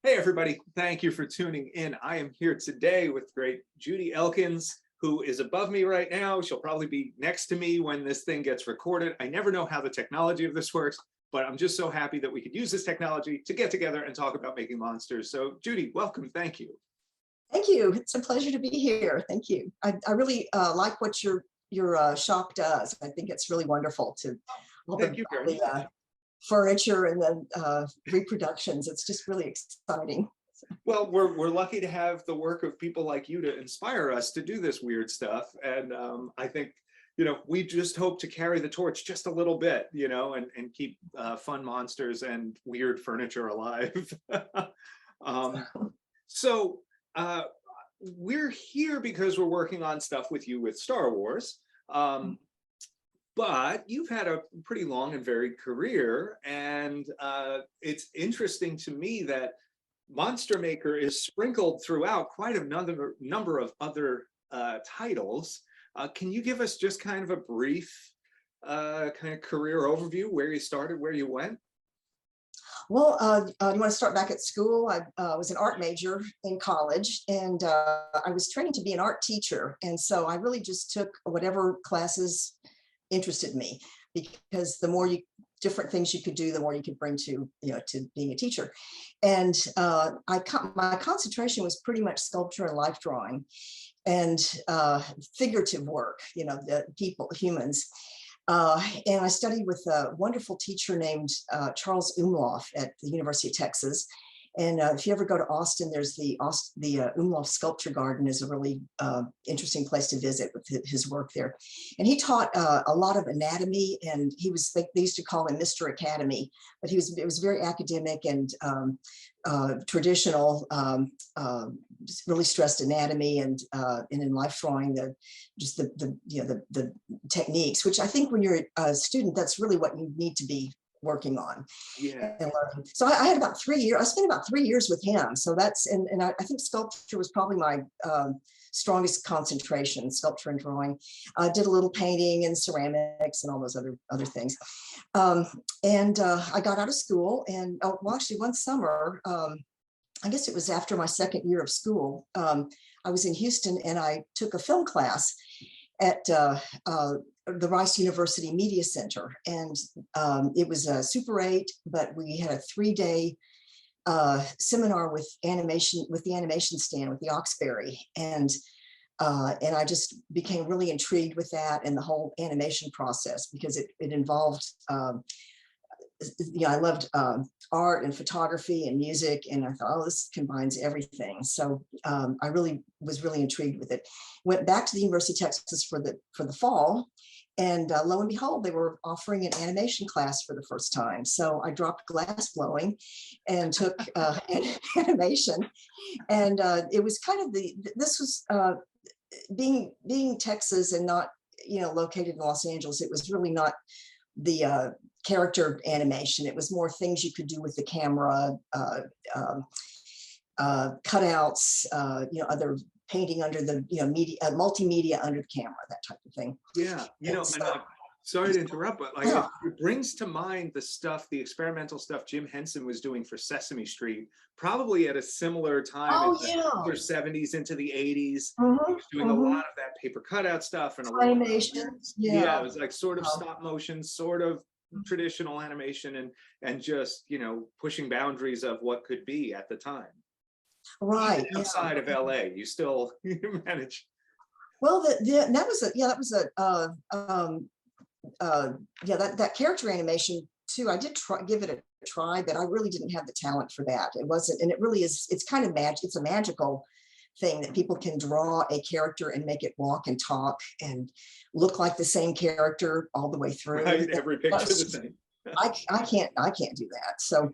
Hey, everybody. Thank you for tuning in. I am here today with great Judy Elkins, who is above me right now. She'll probably be next to me when this thing gets recorded. I never know how the technology of this works, but I'm just so happy that we could use this technology to get together and talk about making monsters. So Judy, welcome. Thank you. Thank you. It's a pleasure to be here. Thank you. I really like what your shop does. I think it's really wonderful to all Thank you very much. furniture and the reproductions. It's just really exciting. Well, we're lucky to have the work of people like you to inspire us to do this weird stuff. And I think, we just hope to carry the torch just a little bit, and keep fun monsters and weird furniture alive. So we're here because we're working on stuff with you with Star Wars. But you've had a pretty long and varied career, and it's interesting to me that Monster Maker is sprinkled throughout quite a number of other titles. Can you give us just kind of a brief kind of career overview, where you started, where you went? Well, you want to start back at school? I was an art major in college, and I was training to be an art teacher. And so I really just took whatever classes interested me, because the more different things you could do, the more you could bring to to being a teacher. And my concentration was pretty much sculpture and life drawing, and figurative work. The people, humans. And I studied with a wonderful teacher named Charles Umlauf at the University of Texas. And if you ever go to Austin, there's the Umlauf Sculpture Garden is a really interesting place to visit with his work there. And he taught a lot of anatomy, and they used to call him Mr. Academy, but it was very academic and traditional, really stressed anatomy and in life drawing, the techniques, which I think when you're a student, that's really what you need to be working on. Yeah. And so I had about 3 years. I spent about 3 years with him. So that's and I think sculpture was probably my strongest concentration, sculpture and drawing. I did a little painting and ceramics and all those other things. I got out of school, and actually one summer, I guess it was after my second year of school, I was in Houston, and I took a film class at the Rice University Media Center. And it was a Super 8, but we had a 3-day seminar with the animation stand with the Oxberry. And I just became really intrigued with that and the whole animation process, because it involved, I loved art and photography and music, and I thought, oh, this combines everything. So I was really intrigued with it. Went back to the University of Texas for the fall, and lo and behold, they were offering an animation class for the first time. So I dropped glass blowing and took animation, and it was kind of this was being Texas and not located in Los Angeles. It was really not the character animation. It was more things you could do with the camera, cutouts, other painting under the media, multimedia under the camera, that type of thing. Yeah, sorry to interrupt, but it brings to mind the experimental stuff Jim Henson was doing for Sesame Street, probably at a similar time in the 70s into the 80s. He was doing a lot of that paper cutout stuff and animation. Yeah, it was like sort of stop motion, sort of traditional animation, and just pushing boundaries of what could be at the time. Right. Even outside of LA, you still manage. Well, that character animation too. I did give it a try, but I really didn't have the talent for that. It wasn't, and it really is. It's kind of magic. It's a magical thing that people can draw a character and make it walk and talk and look like the same character all the way through. Right, every picture the same. I can't do that. So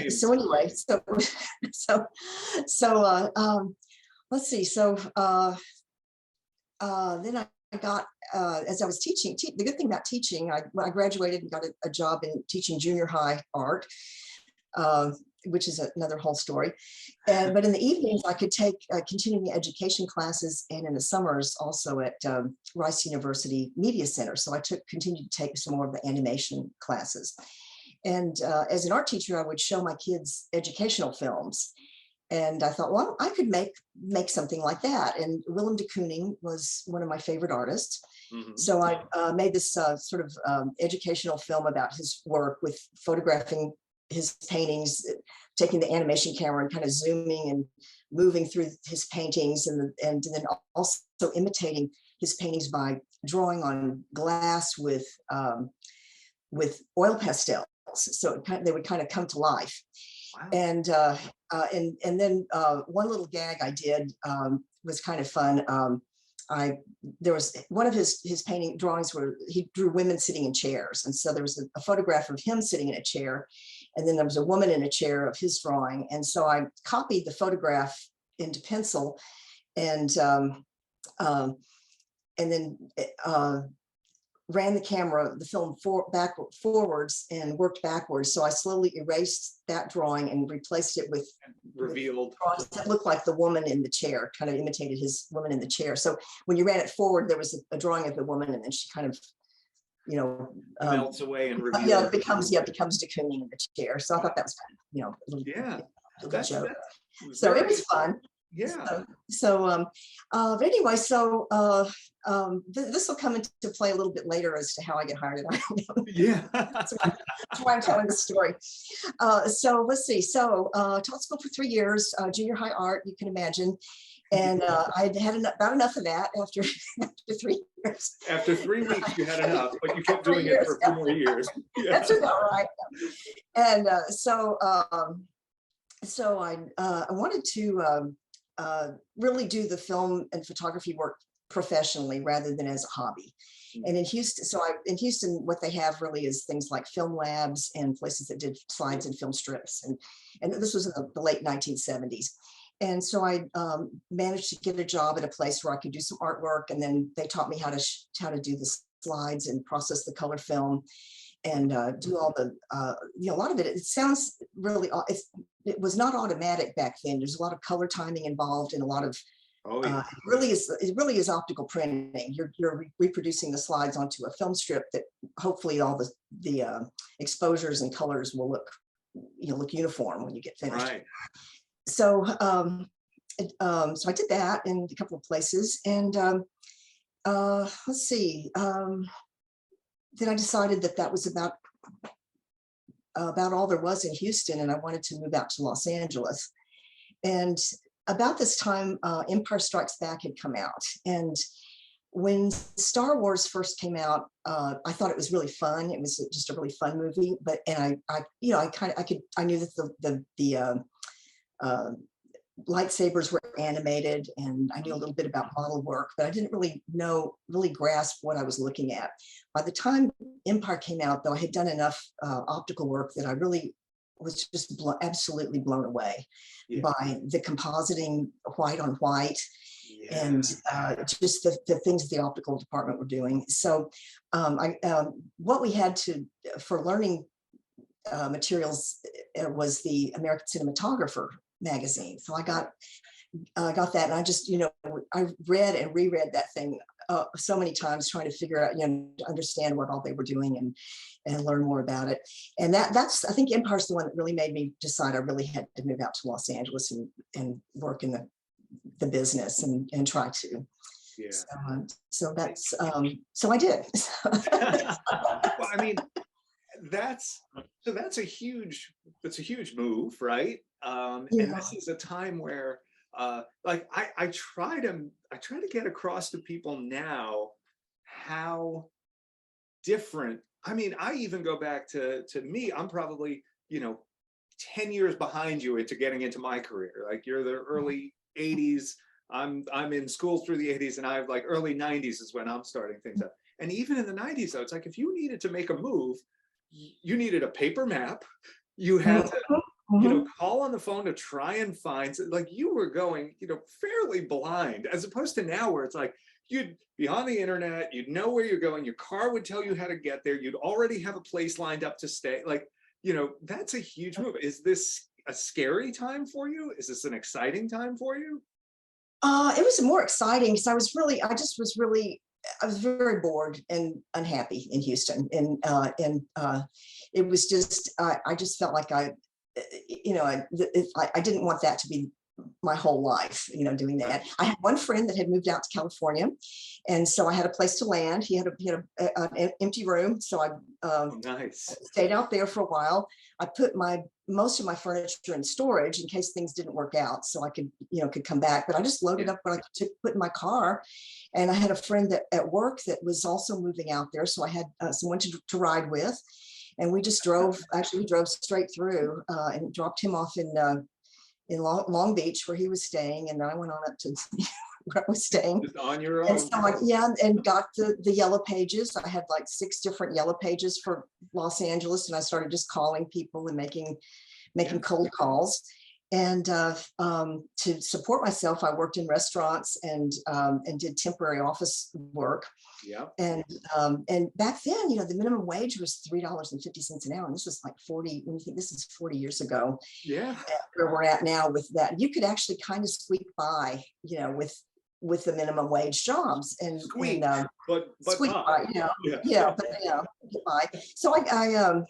so anyway, let's see. So then I got as I was teaching. The good thing about teaching, I graduated and got a job in teaching junior high art, which is another whole story. But in the evenings, I could take continuing education classes, and in the summers also at Rice University Media Center. So I continued to take some more of the animation classes. And as an art teacher, I would show my kids educational films. And I thought, well, I could make something like that. And Willem de Kooning was one of my favorite artists. So I made this sort of educational film about his work, with photographing his paintings, taking the animation camera and kind of zooming and moving through his paintings, and then also imitating his paintings by drawing on glass with oil pastels. So they would kind of come to life. Wow. And then one little gag I did was kind of fun. There was one of his painting drawings where he drew women sitting in chairs, and so there was a photograph of him sitting in a chair, and then there was a woman in a chair of his drawing, and so I copied the photograph into pencil, and then ran the film forwards and worked backwards. So I slowly erased that drawing and replaced it with revealed drawings that looked like the woman in the chair, kind of imitated his woman in the chair. So when you ran it forward, there was a drawing of the woman, and then she kind of, melts away and reveals. Yeah, it becomes de Kooning in the chair. So I thought that was kind of, a little, Yeah, a that's joke. So it was fun. Yeah. But anyway, this will come into play a little bit later as to how I get hired. Yeah. That's why I'm telling the story. So let's see. So taught school for 3 years, junior high art, you can imagine. And I had about enough of that after 3 years. After 3 weeks, you had enough, but you kept doing it for a few more years. Yeah. That's about right. And so I wanted to really do the film and photography work professionally rather than as a hobby. And in Houston, what they have really is things like film labs and places that did slides and film strips. And this was in the late 1970s. And so I managed to get a job at a place where I could do some artwork. And then they taught me how to do the slides and process the color film and do all the, a lot of it. It sounds really, it was not automatic back then. There's a lot of color timing involved and a lot of, it really is optical printing. You're reproducing the slides onto a film strip that hopefully all the exposures and colors will look uniform when you get finished. Right. So so I did that in a couple of places, and let's see. Then I decided that was about all there was in Houston, and I wanted to move out to Los Angeles. And about this time, Empire Strikes Back had come out, and when Star Wars first came out, I thought it was really fun. It was just a really fun movie. I knew that the lightsabers were animated, and I knew a little bit about model work, but I didn't really grasp what I was looking at. By the time Empire came out, though, I had done enough optical work that I really was just absolutely blown away by the compositing white on white. Yeah. And just the things the optical department were doing. So what we had for learning materials was the American Cinematographer magazine. So I got that, and I just, I read and reread that thing so many times, trying to figure out, to understand what all they were doing and learn more about it. And that's, I think Empire's the one that really made me decide I really had to move out to Los Angeles and work in the business and try to. Yeah. So that's, so I did. Well, I mean, that's a huge move, right? And this is a time where like I try to get across to people now how different. I mean, I even go back to me. I'm probably 10 years behind you into getting into my career. Like, you're the early 80s. I'm in school through the 80s, and I have like early 90s is when I'm starting things up. And even in the 90s, though, it's like if you needed to make a move, you needed a paper map. You had to call on the phone to try and find, like, you were going, fairly blind, as opposed to now where it's like you'd be on the internet, you'd know where you're going, your car would tell you how to get there, you'd already have a place lined up to stay. Like, that's a huge move. Is this a scary time for you? Is this an exciting time for you? It was more exciting because I just was really I was very bored and unhappy in Houston, and it was just I just felt like I didn't want that to be my whole life, doing that. I had one friend that had moved out to California, and so I had a place to land. An empty room, so I Nice. stayed out there for a while. I put most of my furniture in storage in case things didn't work out, so I could come back. But I just loaded up what I could put in my car, and I had a friend at work that was also moving out there, so I had someone to ride with, and we just drove. Actually, we drove straight through and dropped him off in Long Beach where he was staying, and then I went on up to where I was staying. Just on your own. And so and got the yellow pages. I had like 6 different yellow pages for Los Angeles, and I started just calling people and making cold calls. And to support myself, I worked in restaurants and did temporary office work. Yeah. And back then, the minimum wage was $3.50 an hour. And this was like 40. When you think this is 40 years ago. Yeah. Where we're at now with that, you could actually kind of squeak by, with the minimum wage jobs and but squeak by, yeah. but get by. So I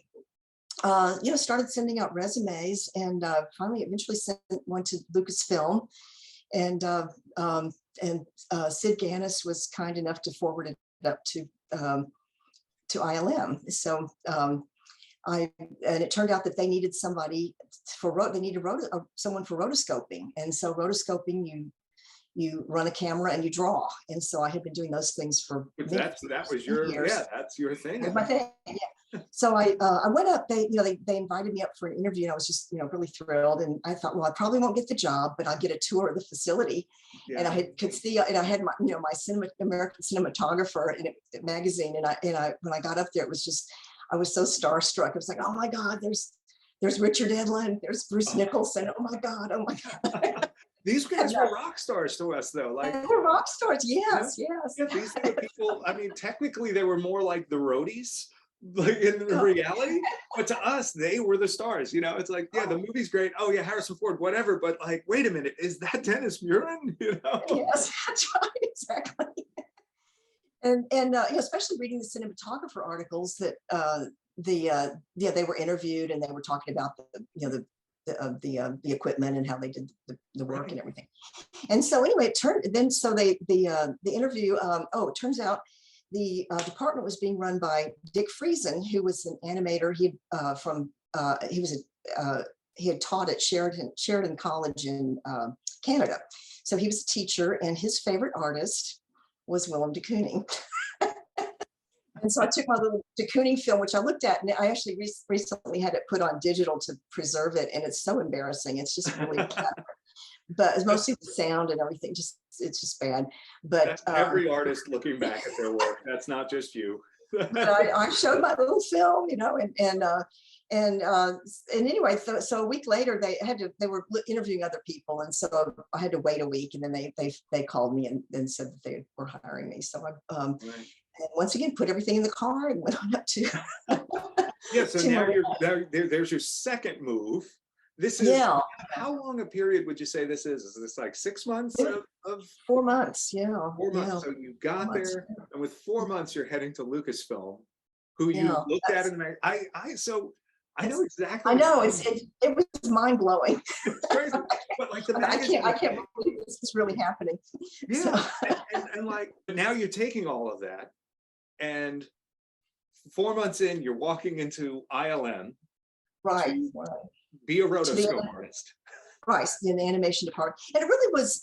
started sending out resumes, and finally eventually sent one to Lucasfilm, and Sid Ganis was kind enough to forward it up to ILM. So and it turned out that they needed somebody someone for rotoscoping, and so rotoscoping you run a camera and you draw, and so I had been doing those things for That was your years. that's your thing. That's my thing. Yeah. So I went up. They invited me up for an interview, and I was just really thrilled. And I thought, well, I probably won't get the job, but I'll get a tour of the facility. Yeah. And I could see, and I had my my American cinematographer in a magazine, and I when I got up there, it was just I was so starstruck. I was like, oh my God, there's Richard Edlund, there's Bruce Nicholson. Oh my God. These guys were rock stars to us, though. Like they were rock stars, yes. Yeah, these are the people. I mean, technically, they were more like the roadies, like in reality. But to us, they were the stars. It's like, yeah, the movie's great. Oh yeah, Harrison Ford, whatever. But like, wait a minute, is that Dennis Muren? Yes, that's right, exactly. And especially reading the cinematographer articles that they were interviewed, and they were talking about the equipment and how they did the work and everything. And so anyway, the interview, it turns out the department was being run by Dick Friesen, who was an animator. He had taught at Sheridan College in Canada. So he was a teacher, and his favorite artist was Willem de Kooning. And so I took my little de Kooning film, which I looked at, and I actually recently had it put on digital to preserve it, and it's so embarrassing. It's just really bad. But it's mostly the sound and everything. It's just bad. But that's every artist looking back at their work. That's not just you. But I showed my little film, and anyway, so a week later they were interviewing other people, and so I had to wait a week, and then they called me and said that they were hiring me. So I and once again put everything in the car and went on up to yeah. So now there's your second move. This is how long a period would you say this is? Is this like 6 months of 4 months? Yeah. 4 months. Yeah. So you got there, and with 4 months, you're heading to Lucasfilm, who you looked at, and I know exactly. I know it was mind blowing. It's crazy, but like I can't believe this is really happening. Yeah, so. and like now you're taking all of that, and 4 months in, you're walking into ILM. Right. Be a rotoscope artist. Right, in the animation department. And it really was,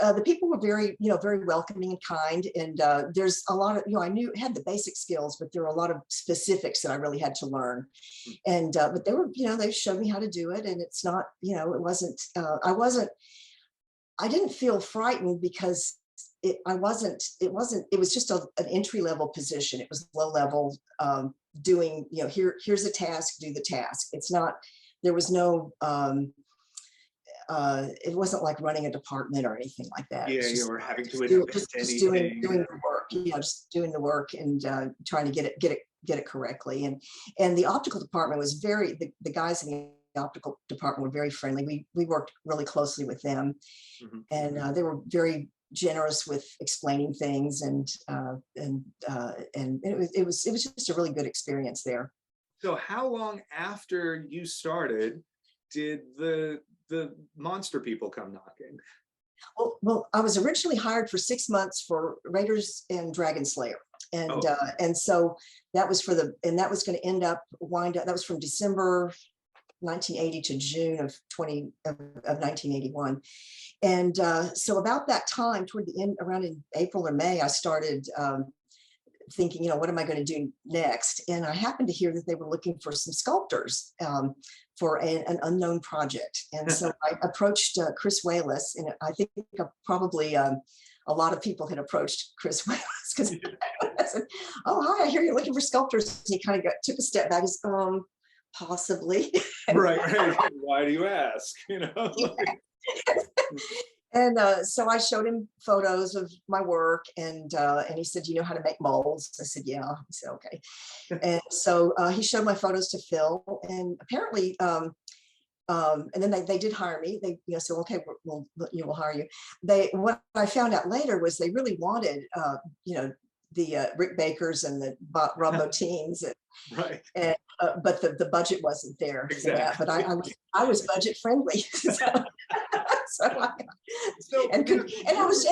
the people were very, very welcoming and kind. And there's a lot of, I had the basic skills, but there were a lot of specifics that I really had to learn. And, but they were, they showed me how to do it. And it's not, it wasn't, I didn't feel frightened because it was just an entry level position. It was low level, doing, here's a task, do the task. It's not, there was no, it wasn't like running a department or anything like that. Yeah, you were having to just doing the work, just doing the work and trying to get it correctly. And the optical department was the guys in the optical department were very friendly. We worked really closely with them, and they were very generous with explaining things, and it was just a really good experience there. So how long after you started did the monster people come knocking? Well, I was originally hired for 6 months for Raiders and Dragon Slayer, and Oh, so that was that was going to wind up. That was from December 1980 to June of 1981, and so about that time, toward the end, around in April or May, I started thinking, what am I going to do next? And I happened to hear that they were looking for some sculptors for an unknown project. And so I approached Chris Wallace, and I think probably a lot of people had approached Chris Wallace, because I said, "Oh, hi, I hear you're looking for sculptors." And he kind of took a step back. He's, possibly. right, right. Why do you ask? And so I showed him photos of my work, and he said, "Do you know how to make molds?" I said, "Yeah." He said, "Okay." And so he showed my photos to Phil, and apparently, and then they did hire me. They said, "Okay, we'll hire you." What I found out later was they really wanted the Rick Bakers and the Rob Bottin's, Right. but the budget wasn't there for that. Exactly. But I was budget friendly, So, and I was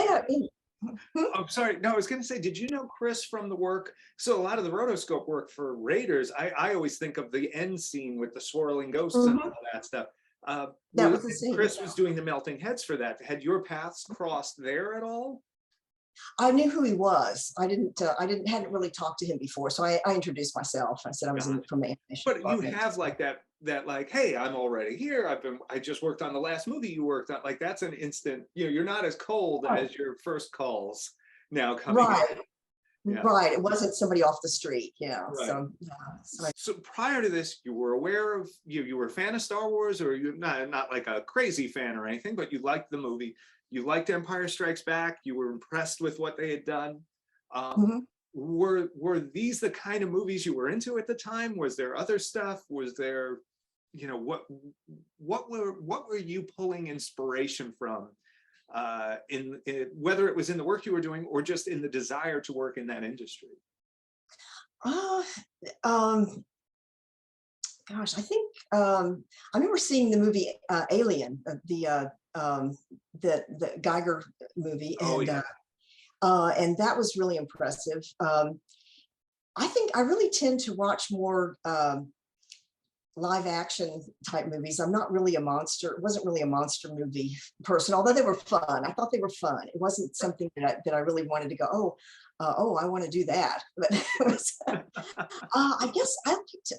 I'm sorry. No, I was going to say, did you know Chris from the work? So a lot of the rotoscope work for Raiders, I always think of the end scene with the swirling ghosts and all that stuff. That was the scene. Chris was doing the melting heads for that. Had your paths crossed there at all? I knew who he was. I hadn't really talked to him before, so I introduced myself. I said I was from the animation But you department. have like that like, hey, I'm already here. I just worked on the last movie you worked on. Like that's an instant, you're not as cold Right. as your first calls now coming Right. in. Yeah. Right. It wasn't somebody off the street. Right. So Prior to this, you were aware of you were a fan of Star Wars, or you're not like a crazy fan or anything, but you liked the movie. You liked Empire Strikes Back. You were impressed with what they had done. Were these the kind of movies you were into at the time? Was there other stuff? Was there, what were you pulling inspiration from, in whether it was in the work you were doing or just in the desire to work in that industry? Gosh, I think I remember seeing the movie Alien, the Geiger movie, Oh, and yeah. and that was really impressive. I think I really tend to watch more live action type movies. I'm not really wasn't really a monster movie person, although they were fun. I thought they were fun. It wasn't something that I really wanted to go, I want to do that. But it was, I guess I picked,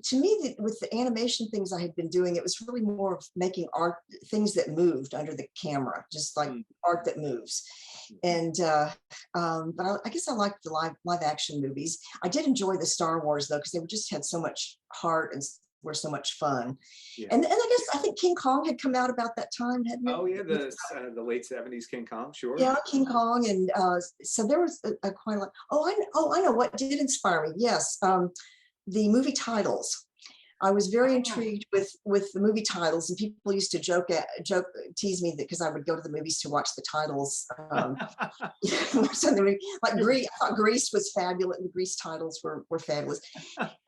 to me, with the animation things I had been doing, it was really more of making art, things that moved under the camera, just like art that moves. And but I guess I liked the live action movies. I did enjoy the Star Wars though, because they just had so much heart and were so much fun. Yeah. And I think King Kong had come out about that time, hadn't it? Oh yeah, the late 70s King Kong, sure. Yeah, King Kong, and so there was a quite a lot. I know what did inspire me. Yes, the movie titles. I was very intrigued with the movie titles, and people used to tease me that because I would go to the movies to watch the titles. Like Grease, I thought Grease was fabulous. The Grease titles were fabulous,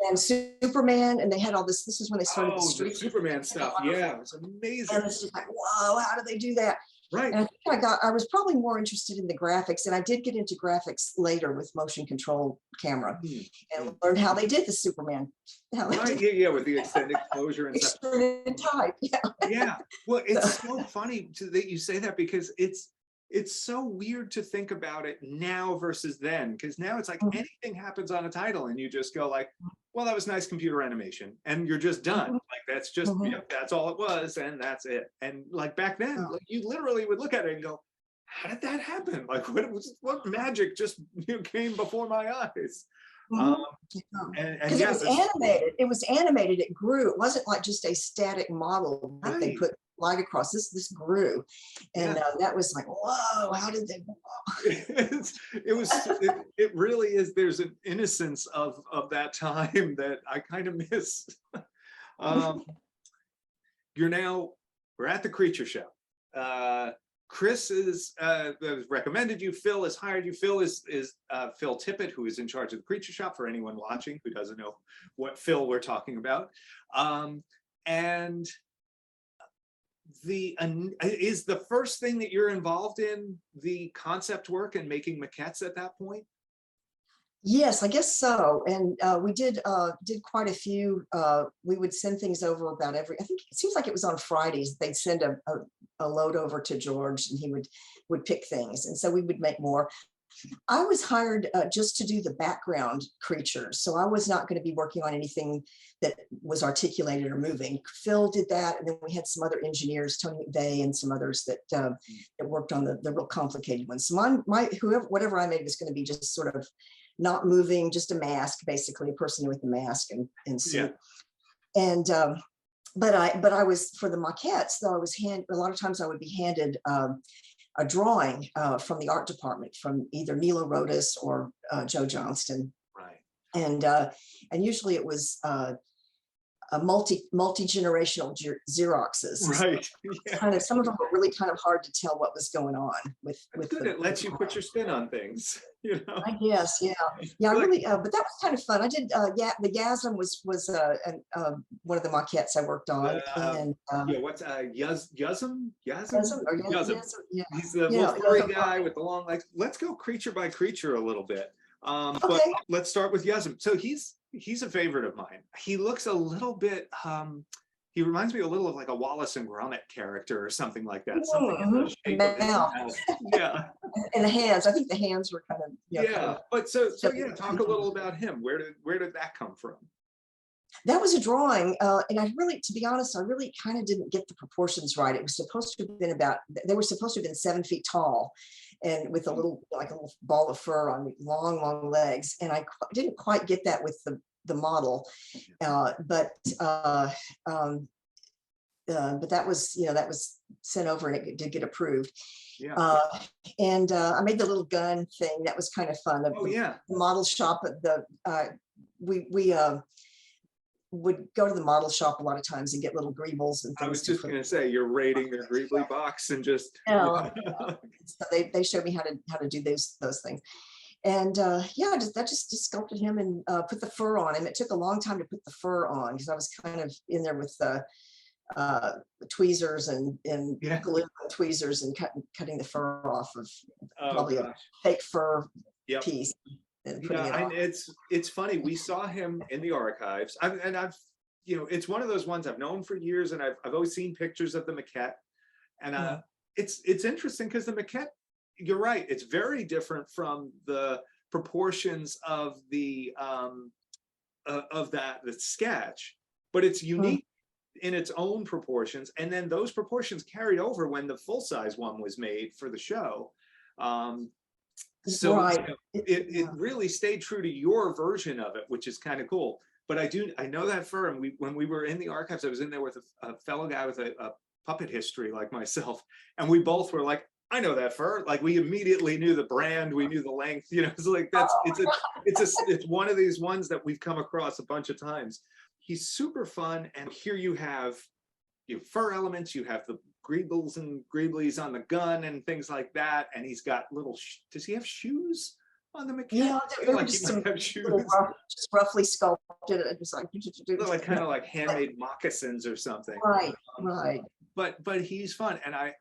and Superman, and they had all this. This is when they started the Superman stuff. Yeah, it was amazing. And it's just like, whoa, how do they do that? Right. And I think I was probably more interested in the graphics, and I did get into graphics later with motion control camera and learned how they did the Superman. Right, yeah, with the extended closure and stuff. Extruded type, yeah. Yeah, well, it's so funny that you say that, because it's so weird to think about it now versus then, because now it's like anything happens on a title and you just go like, well, that was nice computer animation, and you're just done. Like that's just that's all it was, and that's it. And like back then, like, you literally would look at it and go, how did that happen? Like what magic just came before my eyes? Because it was animated. It was animated. It grew. It wasn't like just a static model that they put light across. This grew, and that was like, whoa! How did they? It really is. There's an innocence of that time that I kind of miss. We're at the Creature Show. Chris is recommended you. Phil has hired you. Phil is Phil Tippett, who is in charge of the Creature Shop, for anyone watching who doesn't know what Phil we're talking about. And is the first thing that you're involved in the concept work and making maquettes at that point? Yes, I guess so. And we did quite a few. We would send things over about every, I think it seems like it was on Fridays. They'd send a load over to George and he would pick things. And so we would make more. I was hired just to do the background creatures. So I was not going to be working on anything that was articulated or moving. Phil did that. And then we had some other engineers, Tony McVeigh and some others that worked on the real complicated ones. So whatever I made was going to be just sort of not moving, just a mask, basically a person with a mask and suit. Yeah. And but I was, for the maquettes though, a lot of times I would be handed a drawing from the art department from either Nilo Rodas or Joe Johnston. Right. And usually it was a multi-generational Xeroxes. Right. Yeah. Kind of, some of them were really kind of hard to tell what was going on with good. It lets you put your spin on things, you know. I guess, yeah. I really, but that was kind of fun. I did, the Yasm was one of the maquettes I worked on. And yeah, what's Yasm? Yeah. He's the little furry guy with the long legs. Let's go creature by creature a little bit. But let's start with Yasm. So he's a favorite of mine. He looks a little bit, he reminds me a little of like a Wallace and Gromit character or something like that. Something in the shape of his mouth. Yeah. And the hands, I think the hands were kind of, yeah. Kind of, but so yeah, talk a little about him. Where did that come from? That was a drawing, and I really, to be honest, I really kind of didn't get the proportions right. It was supposed to have been they were supposed to have been 7 feet tall, and with a little ball of fur on long legs, and I didn't quite get that with the model, but that was sent over and it did get approved. Yeah. And I made the little gun thing. That was kind of fun. The model shop at we would go to the model shop a lot of times and get little greebles and things. I was just going to say, you're raiding their Greebly box and just. So they showed me how to do those things. And yeah, that just sculpted him and put the fur on him. It took a long time to put the fur on because I was kind of in there with tweezers and glue and tweezers and cutting the fur off of probably a fake fur piece. And it's funny. We saw him in the archives, it's one of those ones I've known for years, and I've always seen pictures of the maquette, and it's interesting because the maquette, you're right, it's very different from the proportions of the sketch, but it's unique in its own proportions, and then those proportions carried over when the full-size one was made for the show. So it really stayed true to your version of it, which is kind of cool. But I know that fur, and when we were in the archives, I was in there with a fellow guy with a puppet history like myself, and we both were like, I know that fur. Like, we immediately knew the brand, we knew the length. It's like it's one of these ones that we've come across a bunch of times. He's super fun, and here you have fur elements, you have the Greebles and Greeblies on the gun and things like that, and he's got little. Does he have shoes on the maquette? Yeah, they were just some just roughly sculpted. It was like kind of like handmade moccasins or something. Right. But he's fun, and I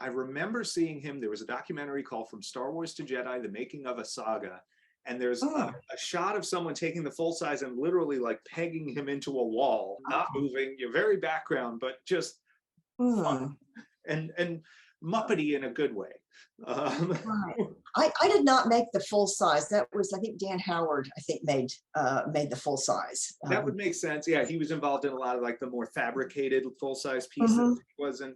remember seeing him. There was a documentary called From Star Wars to Jedi: The Making of a Saga. And there's a shot of someone taking the full size and literally like pegging him into a wall, not moving, your very background, but just fun and Muppety in a good way. I did not make the full size. That was, I think, Dan Howard, I think, made the full size. That would make sense. Yeah, he was involved in a lot of like the more fabricated full size pieces.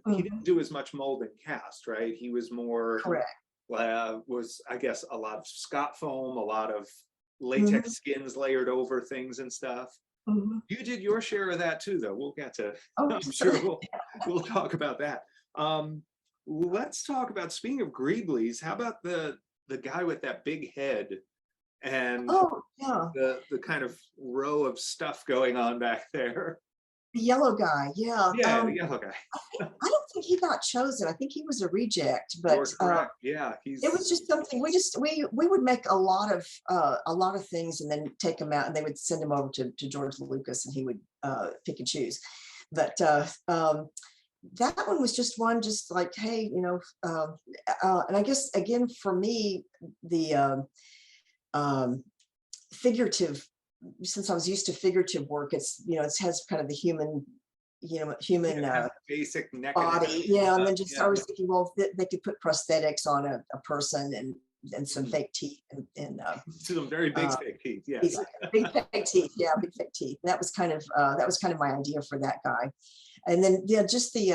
He didn't do as much mold and cast, right? He was more correct. Was, I guess, a lot of Scott foam, a lot of latex skins layered over things and stuff. You did your share of that too, though. We'll get to, I'm sure we'll talk about that. Let's talk about, speaking of Greeblies, how about the guy with that big head and the kind of row of stuff going on back there? The yellow guy, yeah. Yeah, the yellow guy. I don't think he got chosen. I think he was a reject, but You're correct. Yeah, it he's was just something we would make a lot of things and then take them out, and they would send them over to George Lucas, and he would pick and choose. But that one was just one, just like, hey, and I guess again for me, the figurative, since I was used to figurative work, it has kind of the human, yeah, human it has basic neck and neck. body, yeah. And then just Yeah, I yeah. was thinking, well, they could put prosthetics on a person and some Mhm. fake teeth and Some very big uh, fake teeth. big, Yes. big fake teeth, yeah, big fake teeth. That was kind of my idea for that guy. And then yeah, just the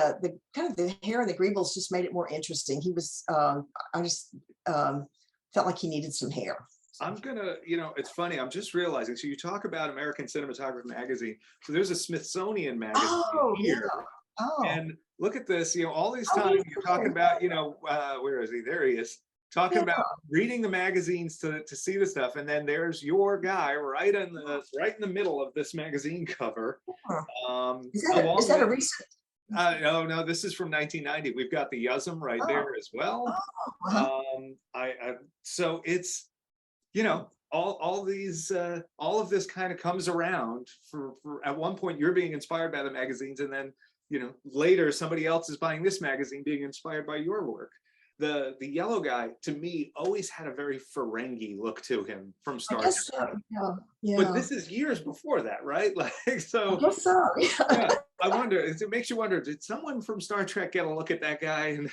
kind of the hair and the greebles just made it more interesting. He was I just felt like he needed some hair. I'm gonna, it's funny. I'm just realizing. So you talk about American Cinematography Magazine. So there's a Smithsonian magazine Oh yeah. here, Oh, and look at this. All these oh, times he's you're there. talking about, where is he? There he is. Talking Yeah. about reading the magazines to see the stuff, and then there's your guy right in the middle of this magazine cover. Huh. Is Along that a with recent? no, this is from 1990. We've got the Yuzum right Oh, there as well. oh, uh-huh. So it's all these all of this kind of comes around for at one point you're being inspired by the magazines, and then later somebody else is buying this magazine being inspired by your work. The yellow guy to me always had a very Ferengi look to him from I Star guess Trek, so. Yeah. but Yeah. this is years before that, right? Like, I so guess so. Yeah. yeah, I wonder, it makes you wonder, did someone from Star Trek get a look at that guy and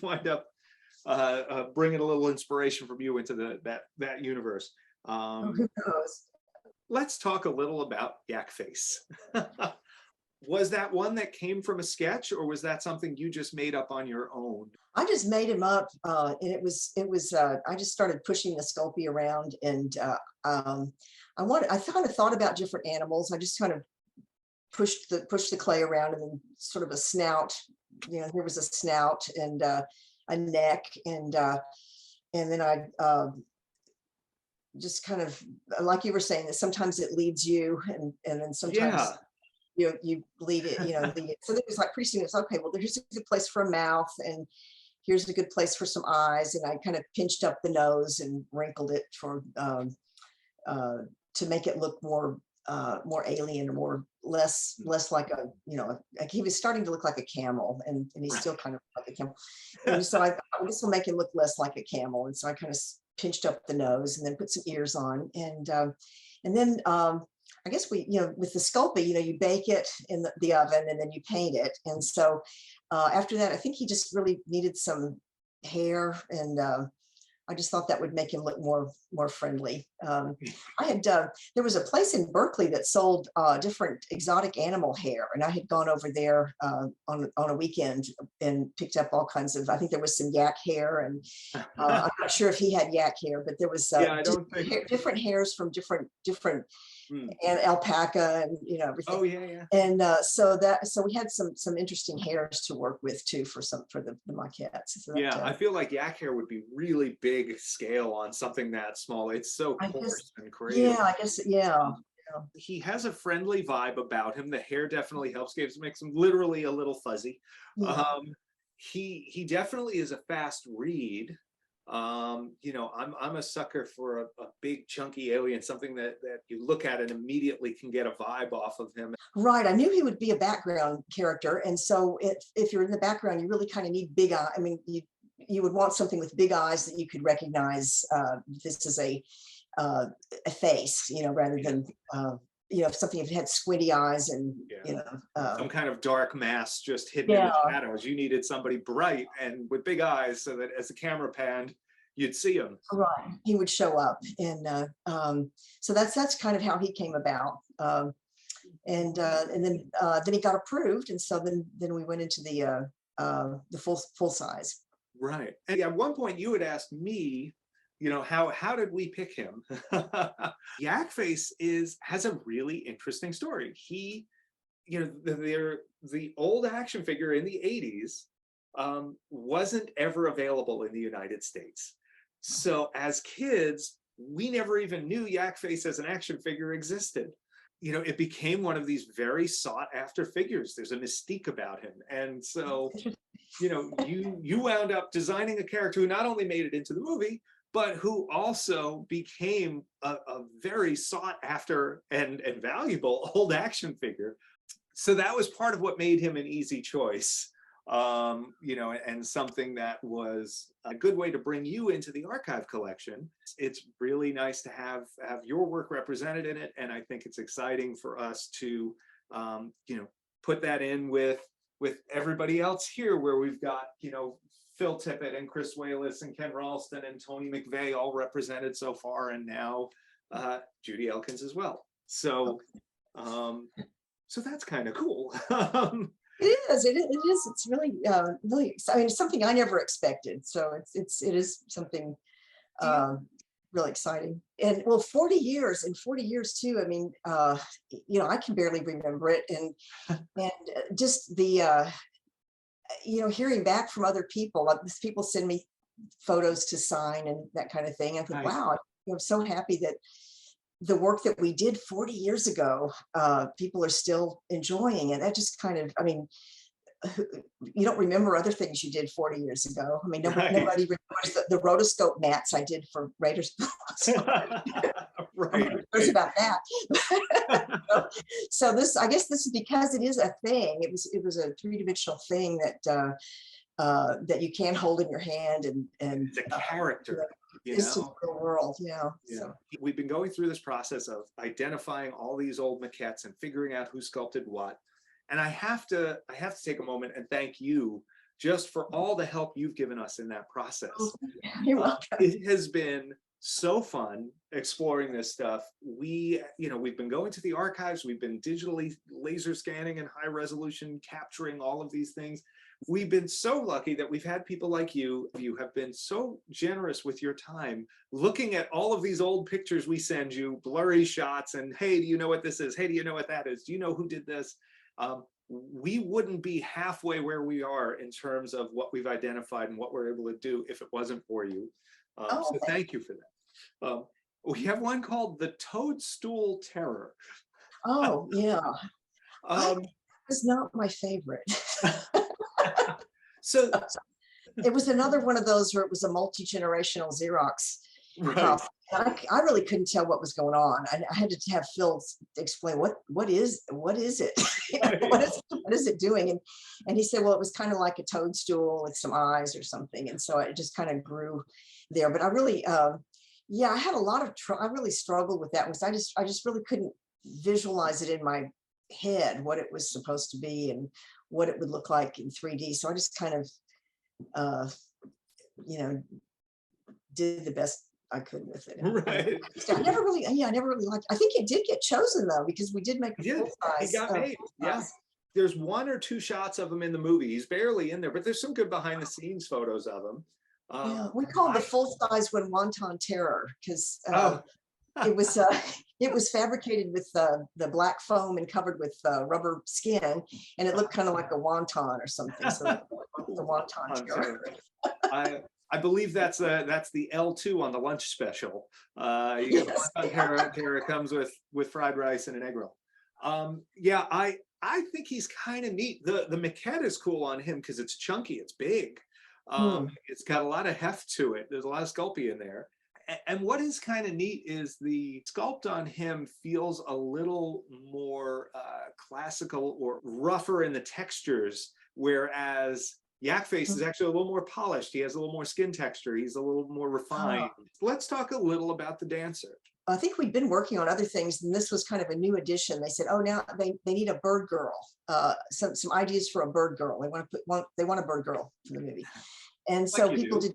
wind up bringing a little inspiration from you into that universe? Oh, Um, who knows? let's talk a little about Yak Face. Was that one that came from a sketch, or was that something you just made up on your own? I just made him up, and I just started pushing the Sculpey around, and I kind of thought about different animals. I just kind of pushed the clay around, and then sort of a snout. There was a snout and a neck, and then I just kind of, like you were saying, that sometimes it leads you, and then sometimes Yeah, you lead it, lead it. So there was like pretty soon it's okay, well, here's a good place for a mouth, and here's a good place for some eyes, and I kind of pinched up the nose and wrinkled it for uh, to make it look more alien, or less like a, like he was starting to look like a camel, and he's still right. kind of like a camel. And so I thought, this will make him look less like a camel, and so I kind of pinched up the nose and then put some ears on, and then I guess with the Sculpey, you bake it in the oven, and then you paint it. And so after that, I think he just really needed some hair, and I just thought that would make him look more friendly. There was a place in Berkeley that sold different exotic animal hair, and I had gone over there on a weekend and picked up all kinds of. I think there was some yak hair, and I'm not sure if he had yak hair, but there was Yeah, I don't think. different hairs from different Hmm. and alpaca, and everything. Oh yeah, yeah. And so we had some interesting hairs to work with too for the maquettes. So Yeah, I feel like yak hair would be really big scale on something that small. It's so I guess, coarse and crazy. yeah, I guess, yeah. Um, he has a friendly vibe about him. The hair definitely helps, makes him literally a little fuzzy. Yeah. Um, he definitely is a fast read. I'm a sucker for a big chunky alien, something that you look at and immediately can get a vibe off of him. Right. I knew he would be a background character. And so if you're in the background, you really kind of need big eye. I mean, you would want something with big eyes that you could recognize this is a face, rather than something if it had squinty eyes and Yeah. Some kind of dark mass just hidden in yeah. the shadows. You needed somebody bright and with big eyes so that as the camera panned, you'd see him. Right, he would show up, and so that's kind of how he came about. And then he got approved, and so then we went into the full size. Right. And at one point you had asked me, how did we pick him? Yak Face has a really interesting story. He, the old action figure in the 80s wasn't ever available in the United States. So as kids, we never even knew Yak Face as an action figure existed. it became one of these very sought after figures. There's a mystique about him. And so, you wound up designing a character who not only made it into the movie, but who also became a very sought after and valuable old action figure. So that was part of what made him an easy choice. And something that was a good way to bring you into the archive collection. It's really nice to have your work represented in it, and I think it's exciting for us to, put that in with everybody else here, where we've got, Phil Tippett and Chris Wallace and Ken Ralston and Tony McVeigh all represented so far, and now Judy Elkins as well. So, so that's kind of cool. It is. It is. It's really, really. I mean, it's something I never expected. So it is something really exciting. And well, 40 years and 40 years too. I mean, I can barely remember it, and just the hearing back from other people. People send me photos to sign and that kind of thing. I think, Nice. wow, I'm so happy that the work that we did 40 years ago, people are still enjoying it. That just kind of, I mean, you don't remember other things you did 40 years ago. I mean, Right. nobody remembers the rotoscope mats I did for Raiders. Right. Knows about that. So this, I guess this is because it is a thing. It was a three-dimensional thing that you can hold in your hand and It's a character. It's to the real world. Yeah. So we've been going through this process of identifying all these old maquettes and figuring out who sculpted what. And I have to take a moment and thank you just for all the help you've given us in that process. You're welcome. It has been so fun exploring this stuff. We've been going to the archives, we've been digitally laser scanning and high resolution capturing all of these things. We've been so lucky that we've had people like you. You have been so generous with your time, looking at all of these old pictures we send you, blurry shots, and hey, do you know what this is? Hey, do you know what that is? Do you know who did this? We wouldn't be halfway where we are in terms of what we've identified and what we're able to do if it wasn't for you. So thank you for that. We have one called the Toadstool Terror. Oh, yeah. It's not my favorite. So it was another one of those where it was a multi-generational Xerox. right. I really couldn't tell what was going on. I had to have Phil explain what is it? what is it doing? And he said, well, it was kind of like a toadstool with some eyes or something. And so it just kind of grew there. But I really, I had a lot of I really struggled with that because I just really couldn't visualize it in my head what it was supposed to be and what it would look like in 3D. So I just kind of, did the best I could with it. Right. I never really liked. I think it did get chosen though because we did make a full size. He got made. Yeah. There's one or two shots of him in the movie. He's barely in there, but there's some good behind the scenes photos of him. We called the full size one Wonton Terror because it was fabricated with the black foam and covered with rubber skin, and it looked kind of like a wonton or something. So the Wonton Terror. I believe that's the L2 on the lunch special. You get Wonton Terror comes with fried rice and an egg roll. I think he's kind of neat. The maquette is cool on him because it's chunky, it's big. It's got a lot of heft to it. There's a lot of Sculpey in there. And what is kind of neat is the sculpt on him feels a little more classical or rougher in the textures, whereas Yak Face is actually a little more polished. He has a little more skin texture. He's a little more refined. Let's talk a little about the dancer. I think we'd been working on other things, and this was kind of a new addition. They said, "Oh, now they need a bird girl. Some ideas for a bird girl. They want a bird girl for the movie." And so people did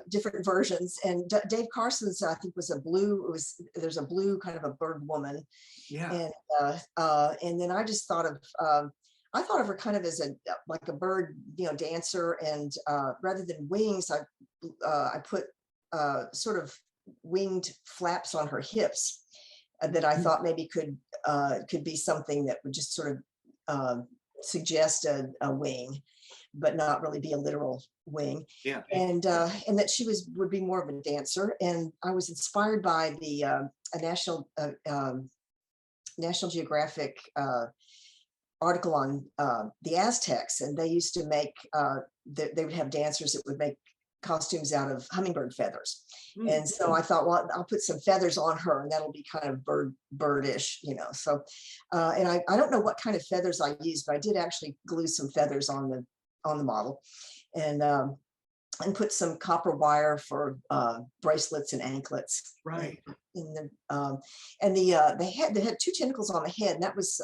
different versions. And Dave Carson's, I think, was a blue. There's a blue kind of a bird woman. Yeah. And then I just thought of her kind of as like a bird, dancer. And rather than wings, I put sort of winged flaps on her hips that I thought maybe could be something that would just sort of suggest a wing, but not really be a literal wing. Yeah. And that she would be more of a dancer. And I was inspired by the National Geographic article on the Aztecs, and they used to make, they would have dancers that would make costumes out of hummingbird feathers. And so I thought, well, I'll put some feathers on her and that'll be kind of birdish, you know. So, and I don't know what kind of feathers I used, but I did actually glue some feathers on the model, and put some copper wire for bracelets and anklets. Right. They had two tentacles on the head, and that was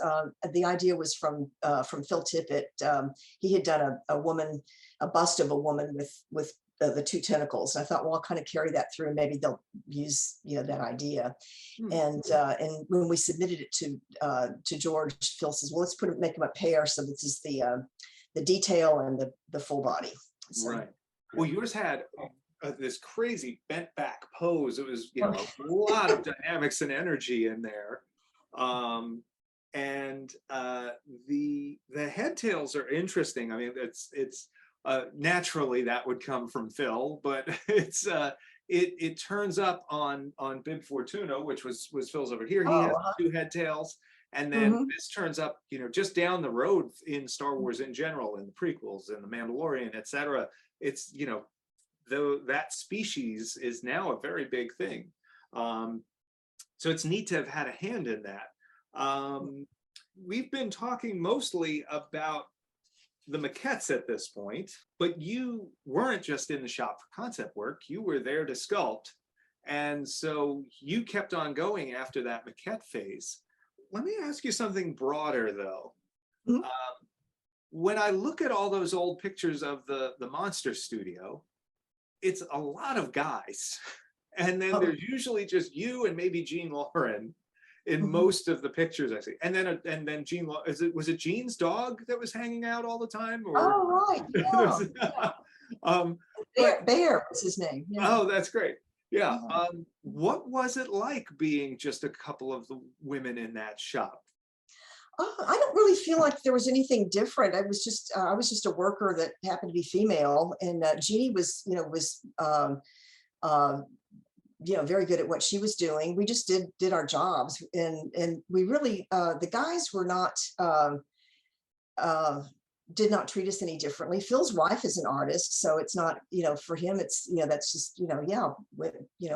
the idea was from Phil Tippett. He had done a bust of a woman with the two tentacles. And I thought, well, I'll kind of carry that through, and maybe they'll use, you know, that idea. And when we submitted it to George, Phil says, well, let's make them a pair, so this is the detail and the full body. So, right. Well, yours had this crazy bent back pose. It was, you know, a lot of dynamics and energy in there. And the head tails are interesting. I mean, it's naturally that would come from Phil, but it turns up on Bib Fortuna, which was Phil's over here. He has two head tails. And then this turns up, you know, just down the road in Star Wars in general, in the prequels and the Mandalorian, etc. It's, you know, though that species is now a very big thing. So it's neat to have had a hand in that. We've been talking mostly about the maquettes at this point, but you weren't just in the shop for concept work, you were there to sculpt. And so you kept on going after that maquette phase. Let me ask you something broader though. When I look at all those old pictures of the Monster Studio, it's a lot of guys. And then there's usually just you and maybe Jean Lauren in most of the pictures I see. And then Jean, was it Jean's dog that was hanging out all the time? Or? Oh, right. Yeah. Bear was his name. Yeah. Oh, that's great. Yeah. What was it like being just a couple of the women in that shop? I don't really feel like there was anything different. I was just a worker that happened to be female, and Jeannie was, very good at what she was doing. We just did our jobs, and we really, the guys were not, did not treat us any differently. Phil's wife is an artist, so it's not, for him, it's, that's just,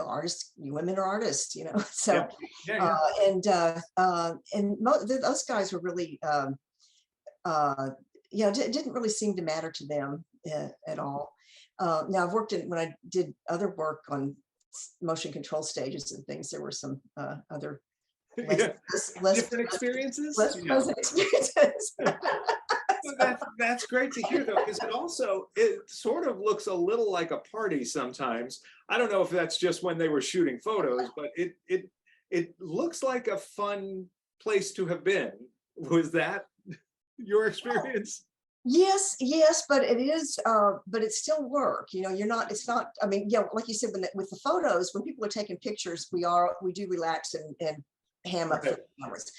artists, women are artists, so, those guys were really, it didn't really seem to matter to them at all. Now I've worked when I did other work on motion control stages and things, there were some other less different experiences. Less pleasant experiences. That's great to hear though, because it sort of looks a little like a party sometimes. I don't know if that's just when they were shooting photos, but it looks like a fun place to have been. Was that your experience? Yes, but it is, but it's still work. It's not, I mean, like you said, with the photos, when people are taking pictures, we do relax and ham up for the cameras.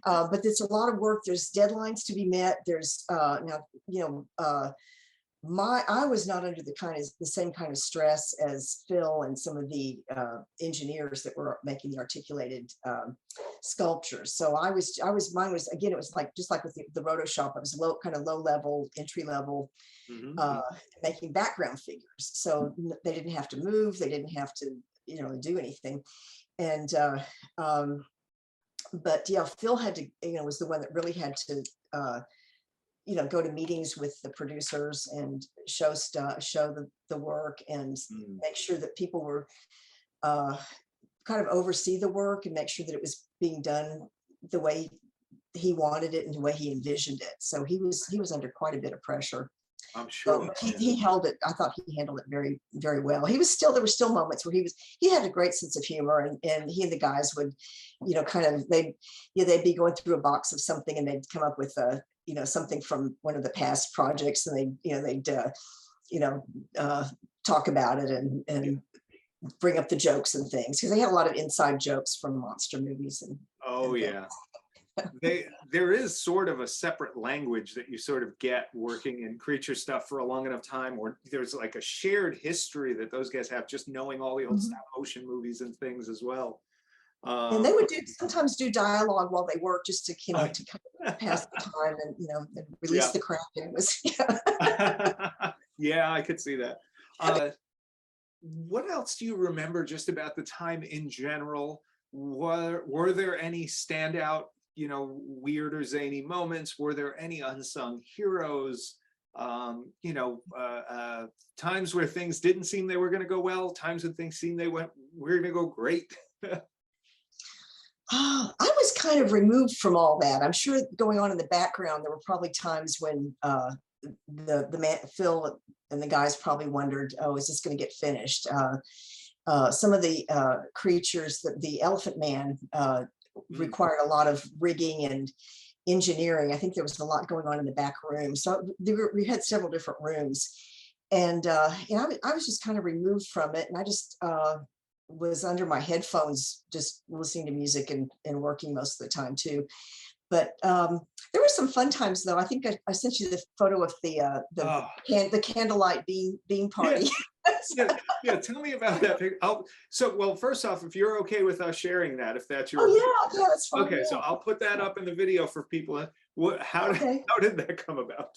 But it's a lot of work. There's deadlines to be met. There's I was not under the same kind of stress as Phil and some of the engineers that were making the articulated sculptures. So mine was, again, it was just like with the roto shop, it was kind of low level, entry level, making background figures. So they didn't have to move. They didn't have to, do anything. And, but yeah, Phil had to, was the one that really had to, go to meetings with the producers and show the work and make sure that people were kind of oversee the work and make sure that it was being done the way he wanted it and the way he envisioned it. So he was under quite a bit of pressure. I'm sure. He held it. I thought he handled it very, very well. There were still moments where he had a great sense of humor, and he and the guys would, they'd be going through a box of something and they'd come up with something from one of the past projects, and they'd talk about it and bring up the jokes and things, because they had a lot of inside jokes from monster movies. There is sort of a separate language that you sort of get working in creature stuff for a long enough time, or there's like a shared history that those guys have, just knowing all the old stop motion movies and things as well. And they Um, would sometimes do dialogue while they work, just to, to kind of pass the time and, and release yeah. the crowd. It was, yeah. Yeah, I could see that. What else do you remember just about the time in general? Were there any standout, weird or zany moments? Were there any unsung heroes? Times where things didn't seem they were going to go well, times when things seemed we're going to go great. I was kind of removed from all that. I'm sure going on in the background, there were probably times when the man, Phil and the guys probably wondered, oh, is this going to get finished? Some of the creatures, the Elephant Man, required a lot of rigging and engineering. I think there was a lot going on in the back room. So we had several different rooms. And I was just kind of removed from it. And I just was under my headphones, just listening to music and working most of the time too. But there were some fun times, though. I think I sent you the photo of the candlelight bean party. Yeah. Tell me about that. Well, first off, if you're okay with us sharing that, if that's your, Oh yeah, that's fine. okay, Yeah. so I'll put that up in the video for people. How did that come about?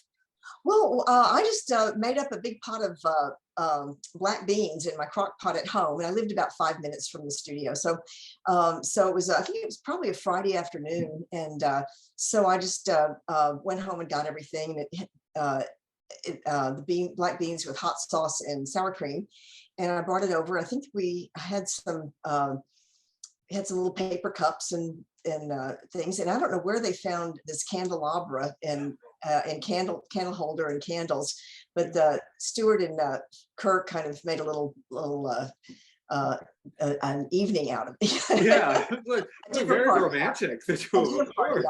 Well, I just made up a big pot of black beans in my crock pot at home, and I lived about 5 minutes from the studio. So, so it was, I think it was probably a Friday afternoon, and so I just went home and got everything. And the black beans with hot sauce and sour cream, and I brought it over. I think we had some little paper cups and things, and I don't know where they found this candelabra and candle holder and candles, but Stuart and Kirk kind of made a little an evening out of it. Yeah, very romantic. The two of them.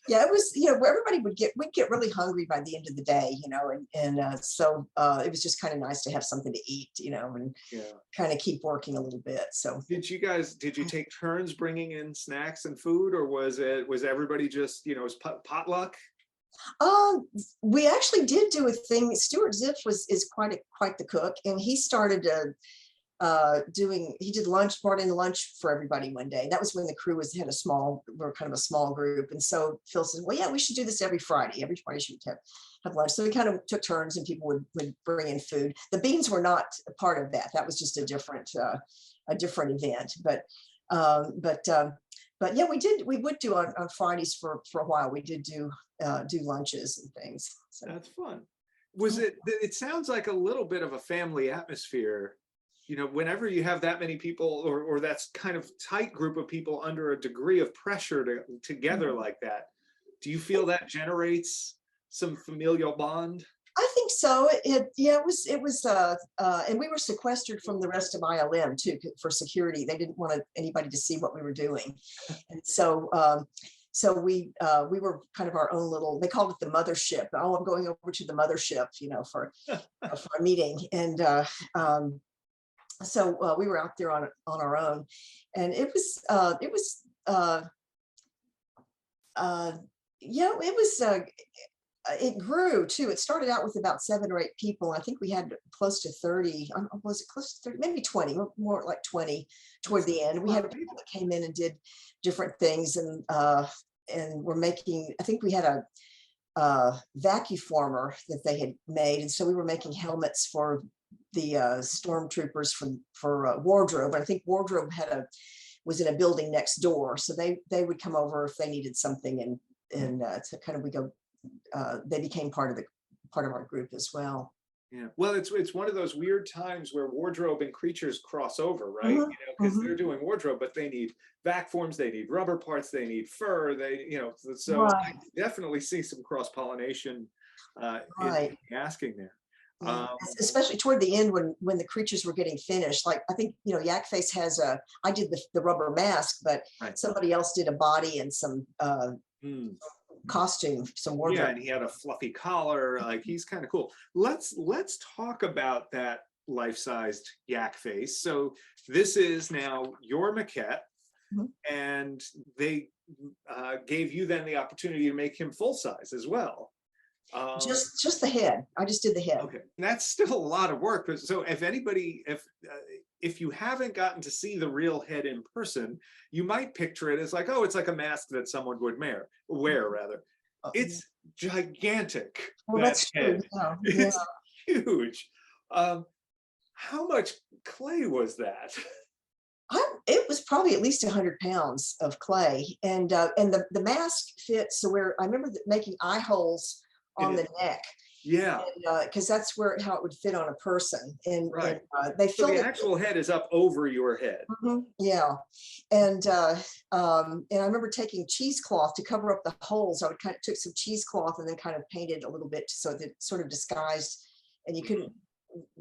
Yeah, it was, everybody would get really hungry by the end of the day, and so it was just kind of nice to have something to eat, and kind of keep working a little bit. So did you take turns bringing in snacks and food, or was everybody just, was potluck? We actually did do a thing. Stuart Ziff is quite the cook, and he started he did lunch, brought in lunch for everybody one day. That was when the crew we were kind of a small group. And so Phil said, well, yeah, we should do this every Friday. Every Friday should have lunch. So we kind of took turns, and people would bring in food. The beans were not a part of that. That was just a different event. But yeah, we would do on Fridays for a while. We did do lunches and things. So that's fun. It sounds like a little bit of a family atmosphere, whenever you have that many people, or that's kind of tight group of people under a degree of pressure together like that. Do you feel that generates some familial bond? I think so. It was, and we were sequestered from the rest of ILM too, for security. They didn't want anybody to see what we were doing. And so, we were kind of our own little, they called it the mothership. Oh, I'm going over to the mothership, for a meeting. And, so we were out there on our own, and it grew too. It started out with about 7 or 8 people. I think we had close to 30. Was it close to 30? Maybe 20, more like 20 toward the end. We had people that came in and did different things, and we're making, I think we had a vacuformer that they had made, and so we were making helmets for the stormtroopers for Wardrobe. And I think Wardrobe was in a building next door, so they would come over if they needed something, and so kind of they became part of our group as well. Yeah, well, it's one of those weird times where wardrobe and creatures cross over, right? Because they're doing wardrobe, but they need vac forms, they need rubber parts, they need fur, so I definitely see some cross pollination in asking there. Especially toward the end when the creatures were getting finished. Like, I think, Yak Face has I did the rubber mask, but somebody else did a body and some costume, some wardrobe. Yeah, and he had a fluffy collar. Like, he's kind of cool. Let's talk about that life-sized Yak Face. So this is now your maquette, and they gave you then the opportunity to make him full size as well. Just the head. I just did the head. Okay, and that's still a lot of work. So if you haven't gotten to see the real head in person, you might picture it as like, oh, it's like a mask that someone would wear rather. Yeah. It's gigantic. Well, That that's true. head. Yeah, yeah. It's huge. How much clay was that? It was probably at least 100 pounds of clay, and the mask fits. So where I remember making eye holes In on it. the neck, Yeah, because that's where how it would fit on a person, and right. they So filled the it. actual head is up over your head. Yeah, and I remember taking cheesecloth to cover up the holes. I would kind of took some cheesecloth and then kind of painted a little bit so that it sort of disguised, and you couldn't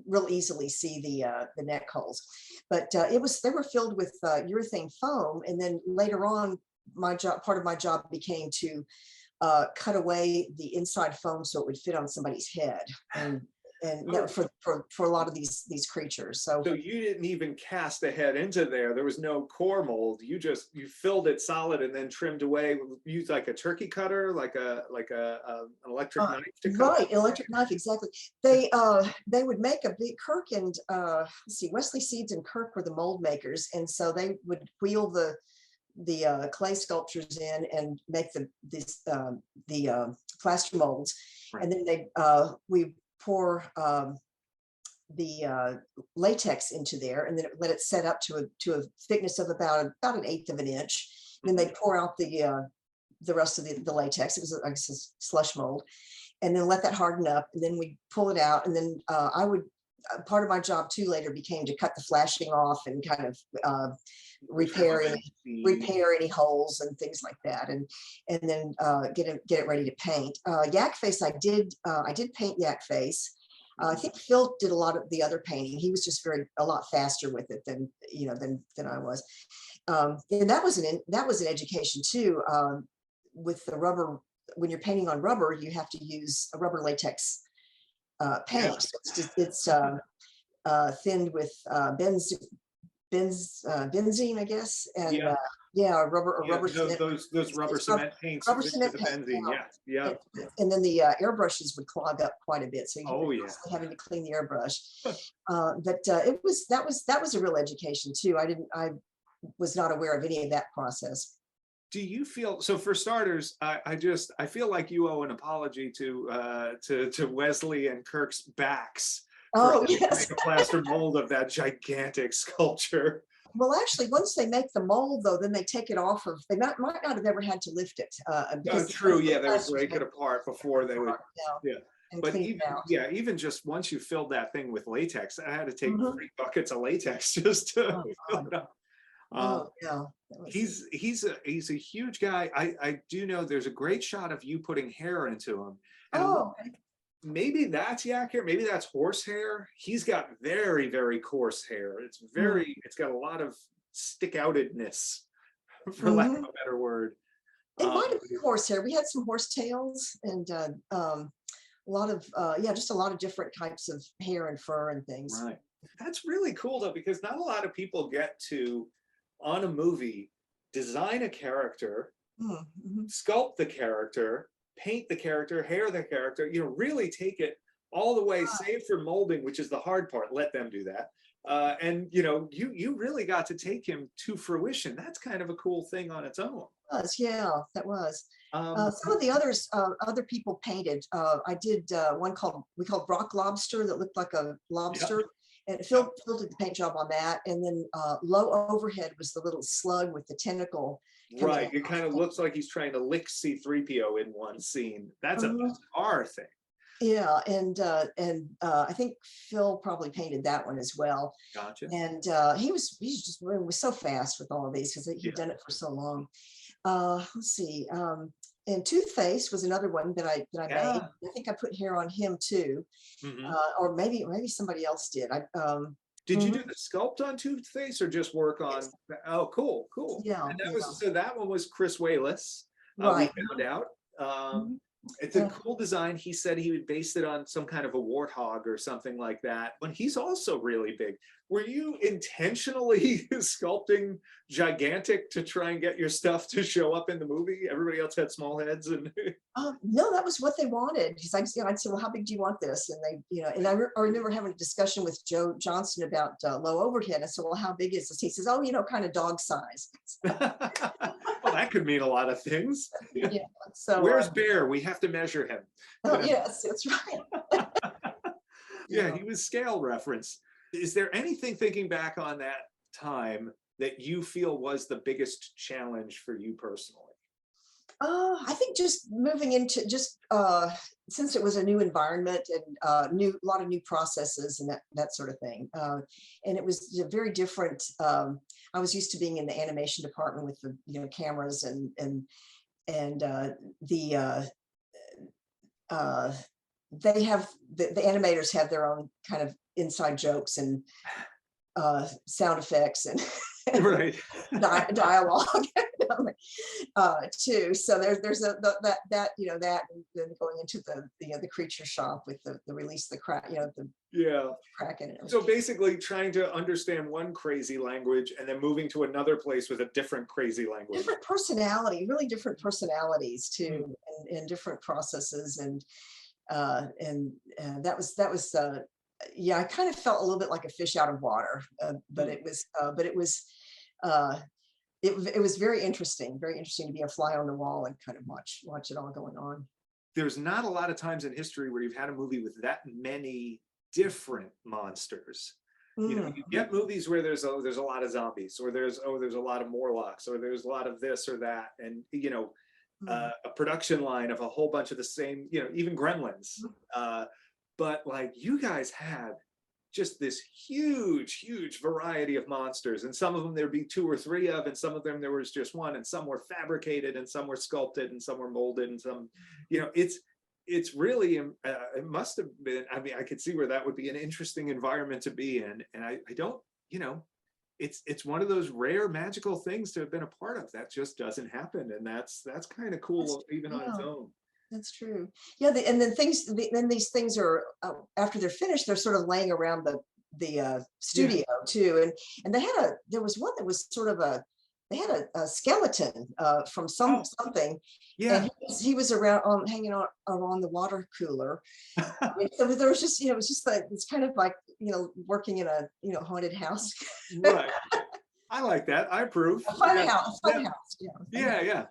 real easily see the neck holes. But they were filled with urethane foam, and then later on, part of my job became to cut away the inside foam so it would fit on somebody's head, and Oh, for a lot of these creatures. So so you didn't even cast a head into there. There was no core mold. You filled it solid and then trimmed away. Used like a turkey cutter, like an electric knife to cut. right, electric knife, exactly. They would make a big Kirk and let's see, Wesley Seeds and Kirk were the mold makers, and so they would wheel the clay sculptures in and make the plaster molds, Right. and then we pour the latex into there, and then let it set up to a thickness of about an eighth of an inch. Then they pour out the rest of the latex. It was like a slush mold, and then let that harden up, and then we pull it out, and then part of my job too later became to cut the flashing off and kind of repair any holes and things like that, and then get it ready to paint. Yak Face, I did paint Yak Face. I think Phil did a lot of the other painting. He was just a lot faster with it than I was. And that was an education too. With the rubber, when you're painting on rubber, you have to use a rubber latex paint. So it's thinned with benzene, I guess, and rubber cement. Those rubber cement paints. Rubber cement the paint, benzene. Yeah. and then the airbrushes would clog up quite a bit, so you're having to clean the airbrush. That was a real education too. I was not aware of any of that process. Do you feel so? For starters, I feel like you owe an apology to Wesley and Kirk's backs. Oh, yes. yes. Make a plaster mold of that gigantic sculpture. Well, actually, once they make the mold, though, then they take it off of. They might not have ever had to lift it. Oh, true. Yeah, they would break it apart before they would. Yeah. But even just once you filled that thing with latex, I had to take 3 buckets of latex just to fill it up. He's a huge guy. I do know there's a great shot of you putting hair into him. And maybe that's yak hair, maybe that's horse hair. He's got very, very coarse hair. It's got a lot of stick outedness, for lack of a better word. It might have been horsehair. We had some horse tails and a lot of just a lot of different types of hair and fur and things. Right. That's really cool though, because not a lot of people get to, on a movie, design a character, sculpt the character, paint the character, hair the character, really take it all the way, save for molding, which is the hard part. Let them do that. And you really got to take him to fruition. That's kind of a cool thing on its own. That was. Some of the others, other people painted. I did one we called Rock Lobster that looked like a lobster. Yep. And Phil did the paint job on that. And then low overhead was the little slug with the tentacle. Right. It kind of looks like he's trying to lick C-3PO in one scene. That's a bizarre thing. Yeah, and I think Phil probably painted that one as well. Gotcha. And he was so fast with all of these because he'd done it for so long. Let's see. And Toothface was another one that I made. I think I put hair on him too, or maybe somebody else did. Did you do the sculpt on Toothface or just work on? Yes. Oh, cool. Yeah. And that was so that one was Chris Wayless. Right. We found out. It's a cool design. He said he would base it on some kind of a warthog or something like that, but he's also really big. Were you intentionally sculpting gigantic to try and get your stuff to show up in the movie? Everybody else had small heads and No, that was what they wanted. Because I'd say, well, how big do you want this? And they, and I remember having a discussion with Joe Johnston about low overhead. I said, well, how big is this? He says, oh, kind of dog size. well, that could mean a lot of things. Yeah. So where's Bear? We have to measure him. oh, yes, that's right. Yeah, he was scale reference. Is there anything, thinking back on that time, that you feel was the biggest challenge for you personally? I think just moving into since it was a new environment and a lot of new processes and that sort of thing. And it was a very different. I was used to being in the animation department with the cameras and they have the animators have their own kind of inside jokes and sound effects and Right. dialogue too. So there's that and then going into the creature shop with the release the crack, the Yeah. kraken and So everything. basically trying to understand one crazy language and then moving to another place with a different crazy language. Different personality, really different personalities too, and different processes and that was yeah, I kind of felt a little bit like a fish out of water, but it was it was very interesting to be a fly on the wall and kind of watch it all going on. There's not a lot of times in history where you've had a movie with that many different monsters. You get movies where there's a lot of zombies, or there's a lot of Morlocks, or there's a lot of this or that, and a production line of a whole bunch of the same, even Gremlins. But like, you guys had just this huge variety of monsters, and some of them there'd be 2 or 3 of, and some of them there was just one, and some were fabricated, and some were sculpted, and some were molded, and some, it's really, it must have been, I mean, I could see where that would be an interesting environment to be in. And I don't, it's one of those rare magical things to have been a part of that just doesn't happen. And that's kind of cool, even on its own. That's true. Yeah, and then these things are after they're finished, they're sort of laying around the studio too. And there was one that was sort of they had a skeleton from something. Yeah. And he was around hanging out around the water cooler. So there was just, it was just like, it's kind of like, working in a, haunted house. Right. I like that. I approve. A fun house. Yeah.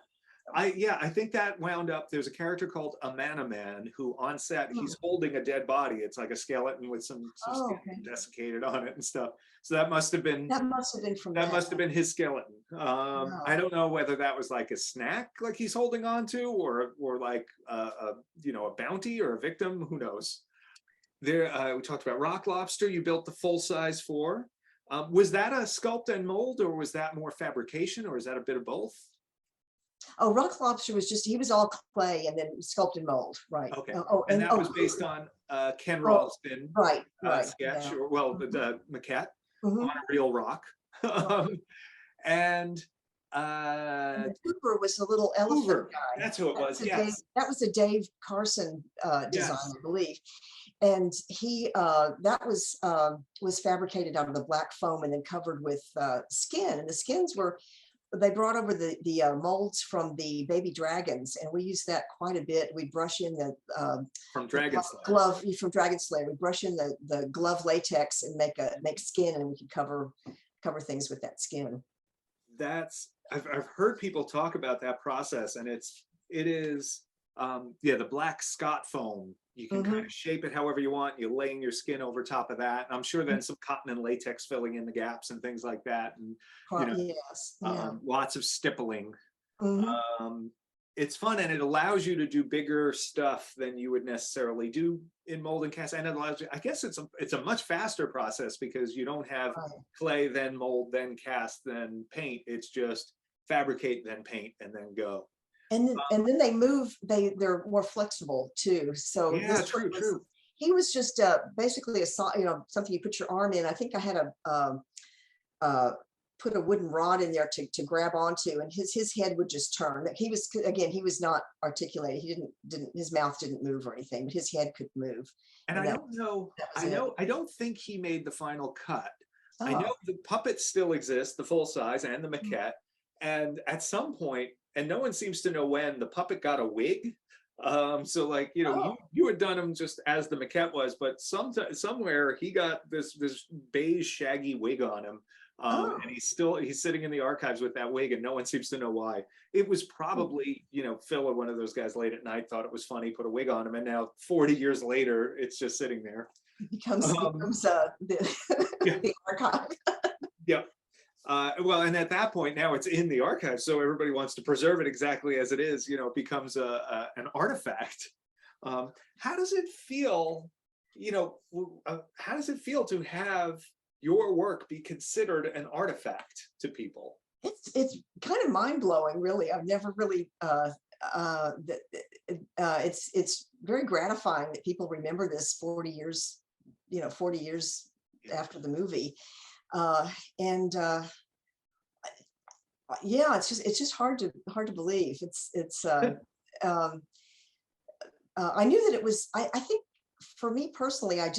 I think that wound up, there's a character called Amanaman who on set, he's holding a dead body. It's like a skeleton with some skin desiccated on it and stuff. So that must have been must have been his skeleton. I don't know whether that was like a snack like he's holding on to, or like a bounty or a victim, who knows. There we talked about Rock Lobster, you built the full size for. Was that a sculpt and mold, or was that more fabrication, or is that a bit of both? Oh, Rock Lobster was he was all clay and then sculpt and mold, right? Okay. And that was based on Ken Ralston right, sketch, yeah. or the maquette Mm-hmm. on a real rock. And Cooper was the little elephant guy. That's who it was. Yes, that was a Dave Carson design, I believe. And he that was fabricated out of the black foam and then covered with skin. And the skins they brought over the molds from the baby dragons, and we used that quite a bit. We brush in the from Dragon Slayer. Glove from Dragon Slayer. We brush in the glove latex and make skin, and we can cover things with that skin. I've heard people talk about that process, and it is the black Scott foam. You can kind of shape it however you want. You're laying your skin over top of that. And I'm sure then some cotton and latex filling in the gaps and things like that. And lots of stippling. It's fun, and it allows you to do bigger stuff than you would necessarily do in mold and cast. And it allows you, I guess it's a much faster process because you don't have clay, then mold, then cast, then paint. It's just fabricate, then paint, and then go. And then they move. They're more flexible too. So true. He was just basically something you put your arm in. I think I had a put a wooden rod in there to grab onto, and his head would just turn. He was, again, he was not articulated. He didn't his mouth didn't move or anything, but his head could move. And I don't know, that was it. I don't think he made the final cut. I know Oh, the puppets still exist, the full size and the maquette. And at some point, and no one seems to know when, the puppet got a wig. So like, you know, oh, you had done him just as the maquette was, but somewhere he got this beige shaggy wig on him. oh. And he's sitting in the archives with that wig, and no one seems to know why. It was probably, you know, Phil or one of those guys late at night thought it was funny, put a wig on him, and now 40 years later, it's just sitting there. Becomes the Yeah. the archive. Yeah. Well, and at that point now it's in the archive, so everybody wants to preserve it exactly as it is. You know, it becomes an artifact. How does it feel? You know, how does it feel to have your work be considered an artifact to people? It's kind of mind blowing, really. I've never really. It's very gratifying that people remember this 40 years, 40 years after the movie. And yeah, it's just hard to believe. I knew that it was, I think for me personally, I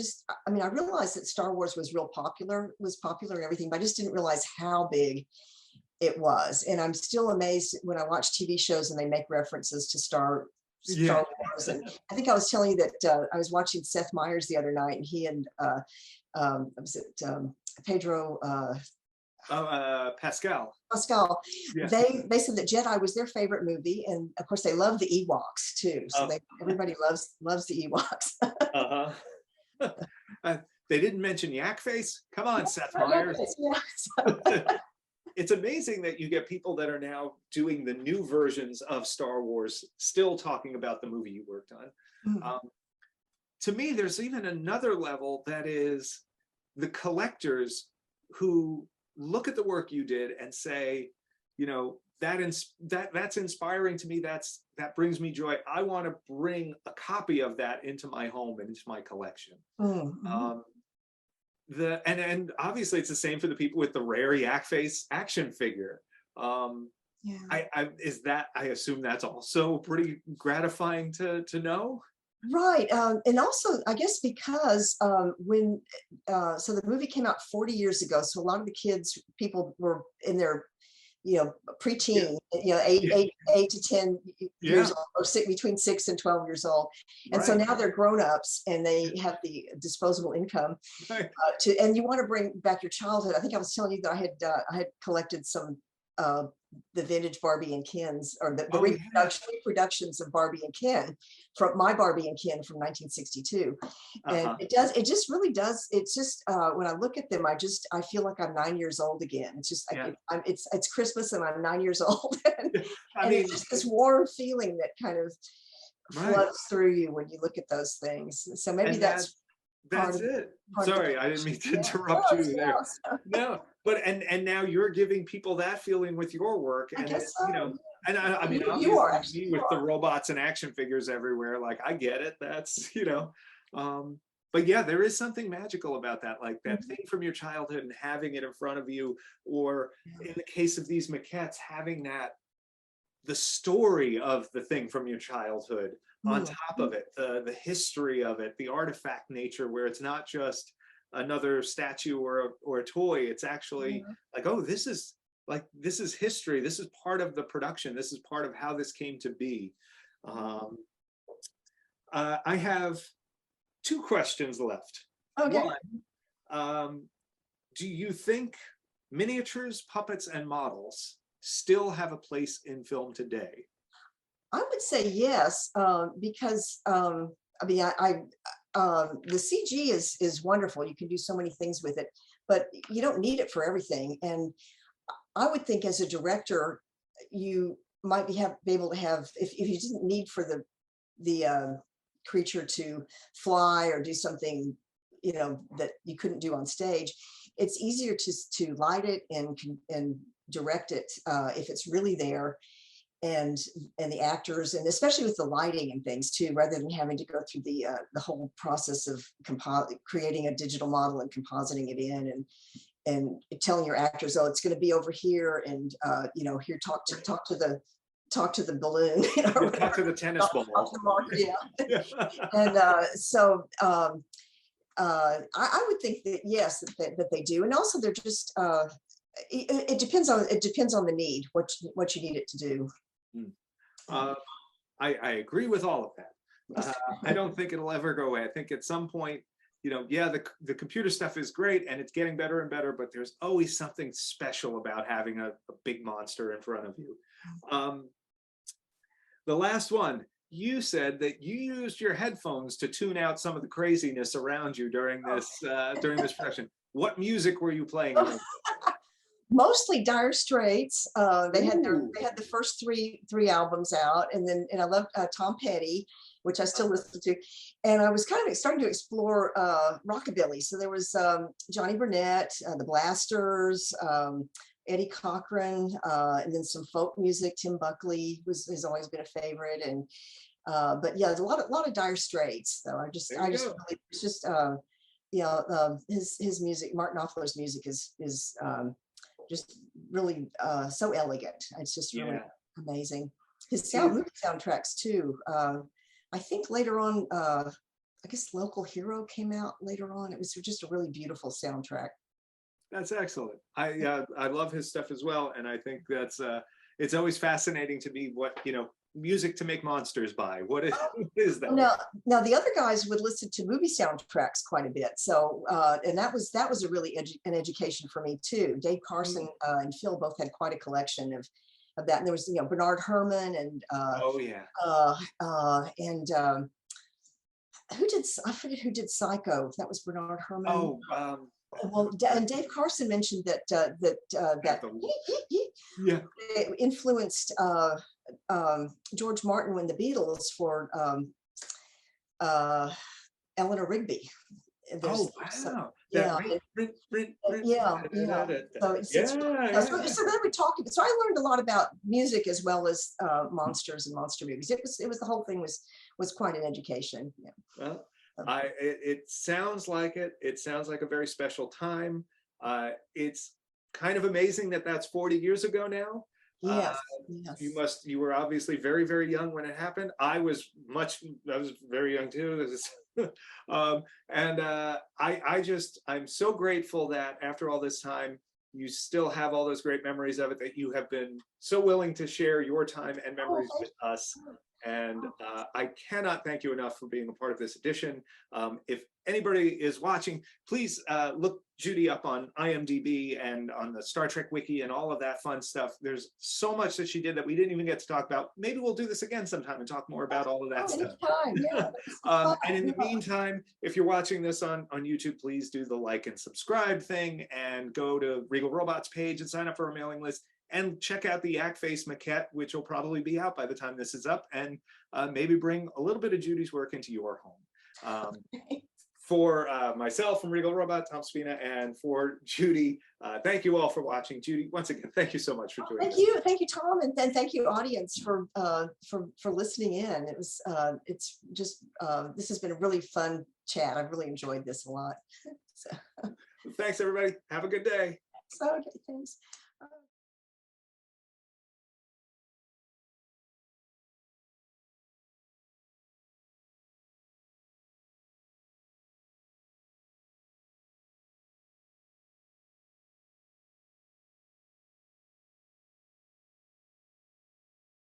mean, I realized that Star Wars was popular and everything, but I just didn't realize how big it was. And I'm still amazed when I watch TV shows and they make references to Star Yeah. Wars. And I think I was telling you that I was watching Seth Meyers the other night, and he and was it Pedro Pascal. Pascal, Yeah. they said that Jedi was their favorite movie, and of course they love the Ewoks too. So everybody loves the Ewoks. Uh-huh. They didn't mention Yak Face. Come on, Seth Meyers. Yeah. It's amazing that you get people that are now doing the new versions of Star Wars still talking about the movie you worked on. Mm-hmm. To me, there's even another level that is the collectors who look at the work you did and say, you know, that's inspiring to me. That brings me joy. I want to bring a copy of that into my home and into my collection. Mm-hmm. And obviously it's the same for the people with the rare Yak Face action figure. Yeah. I assume that's also pretty gratifying to know. Right. And also, I guess because so the movie came out 40 years ago, so a lot of the people were in their, preteen, eight to 10 years old, or between 6 and 12 years old. And so now they're grown-ups and they have the disposable income and you want to bring back your childhood. I think I was telling you that I had collected some the vintage Barbie and Kens, or the reproductions of Barbie and Ken, from my Barbie and Ken from 1962. And it just really does. It's just when I look at them, I feel like I'm 9 years old again. It's just it's Christmas and I'm 9 years old. And it's just this warm feeling that kind of floods through you when you look at those things. So maybe that's it. Sorry, I didn't mean to interrupt you there. No, but and now you're giving people that feeling with your work, and and I mean, obviously with the robots and action figures everywhere, like I get it. That's but yeah, there is something magical about that, like that thing from your childhood and having it in front of you, or in the case of these maquettes, having the story of the thing from your childhood on top of it, the history of it, the artifact nature, where it's not just another statue or a toy. It's actually like, oh, this is history. This is part of the production. This is part of how this came to be. I have 2 questions left. Okay. One, do you think miniatures, puppets, and models still have a place in film today? I would say yes, because I mean, the CG is wonderful. You can do so many things with it, but you don't need it for everything. And I would think as a director, you might be able to have, if you didn't need for the creature to fly or do something, that you couldn't do on stage, it's easier to light it and direct it if it's really there. And the actors, and especially with the lighting and things too, rather than having to go through the whole process of creating a digital model and compositing it in, and telling your actors, oh, it's going to be over here, and here, talk to the balloon, or Talk to the tennis ball. talk to the marker, yeah. Yeah. And so I would think that yes, that they do, and also they're just it depends on the need, what you need it to do. I agree with all of that. I don't think it'll ever go away. I think at some point, yeah, the computer stuff is great and it's getting better and better, but there's always something special about having a big monster in front of you. The last one, you said that you used your headphones to tune out some of the craziness around you during this production. What music were you playing? Mostly Dire Straits. They had the first three albums out, and I love Tom Petty, which I still listen to. And I was kind of starting to explore rockabilly. So there was Johnny Burnett, the Blasters, Eddie Cochran, and then some folk music. Tim Buckley has always been a favorite, and but yeah, a lot of Dire Straits. So his music, Martin Knopfler's music is just really so elegant. It's just really amazing. His movie soundtracks too. I think later on, I guess Local Hero came out later on. It was just a really beautiful soundtrack. That's excellent. I love his stuff as well, and I think that's it's always fascinating to me what music to make monsters by. What is that? Now the other guys would listen to movie soundtracks quite a bit. So and that was a really an education for me too. Dave Carson and Phil both had quite a collection of that. And there was Bernard Herrmann and I forget who did Psycho. That was Bernard Herrmann. Well, and Dave Carson mentioned that influenced George Martin when the Beatles for Eleanor Rigby. So then we talked. So I learned a lot about music as well as monsters and monster movies. It was the whole thing was quite an education. Yeah. Well, it sounds like it. It sounds like a very special time. It's kind of amazing that that's 40 years ago now. Yes. You were obviously very, very young when it happened. I was very young too. I'm so grateful that after all this time, you still have all those great memories of it, that you have been so willing to share your time and memories with us. And I cannot thank you enough for being a part of this edition. If anybody is watching, please look Judy up on IMDb and on the Star Trek Wiki and all of that fun stuff. There's so much that she did that we didn't even get to talk about. Maybe we'll do this again sometime and talk more about all of that stuff. And in the meantime, if you're watching this on YouTube, please do the like and subscribe thing and go to Regal Robots page and sign up for our mailing list. And check out the Yak Face maquette, which will probably be out by the time this is up, and maybe bring a little bit of Judy's work into your home. For myself from Regal Robot, Tom Spina, and for Judy, thank you all for watching. Judy, once again, thank you so much for joining us. Thank you, Tom, and thank you, audience, for listening in. It's just this has been a really fun chat. I've really enjoyed this a lot. So. Thanks, everybody. Have a good day. Okay, thanks.